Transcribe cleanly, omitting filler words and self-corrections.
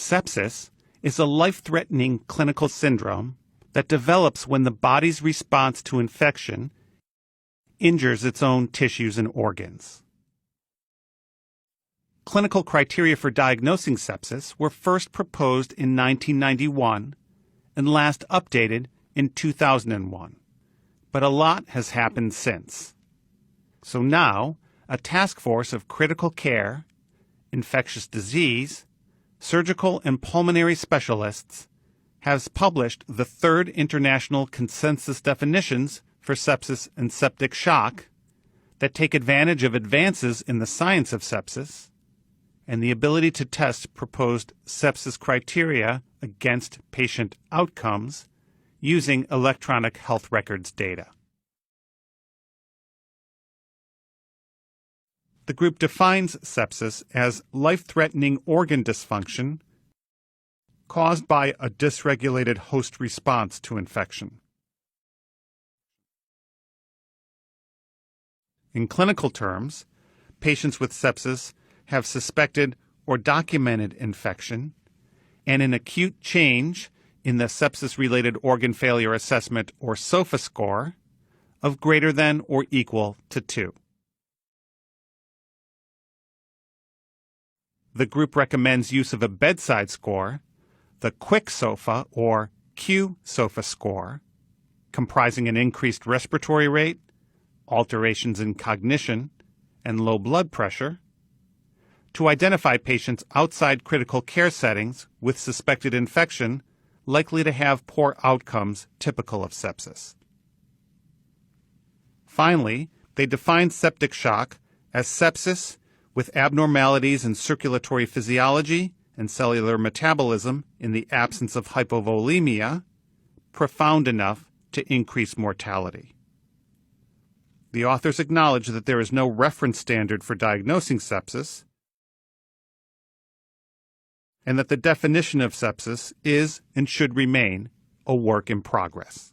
Sepsis is a life-threatening clinical syndrome that develops when the body's response to infection injures its own tissues and organs. Clinical criteria for diagnosing sepsis were first proposed in 1991 and last updated in 2001, but a lot has happened since. So now, a task force of critical care, infectious disease, surgical and pulmonary specialists has published the third international consensus definitions for sepsis and septic shock that take advantage of advances in the science of sepsis and the ability to test proposed sepsis criteria against patient outcomes using electronic health records data. The group defines sepsis as life-threatening organ dysfunction caused by a dysregulated host response to infection. In clinical terms, patients with sepsis have suspected or documented infection and an acute change in the sepsis-related organ failure assessment or SOFA score of greater than or equal to 2. The group recommends use of a bedside score, the Quick SOFA or Q SOFA score, comprising an increased respiratory rate, alterations in cognition, and low blood pressure, to identify patients outside critical care settings with suspected infection likely to have poor outcomes typical of sepsis. Finally, they define septic shock as sepsis with abnormalities in circulatory physiology and cellular metabolism in the absence of hypovolemia, profound enough to increase mortality. The authors acknowledge that there is no reference standard for diagnosing sepsis, and that the definition of sepsis is and should remain a work in progress.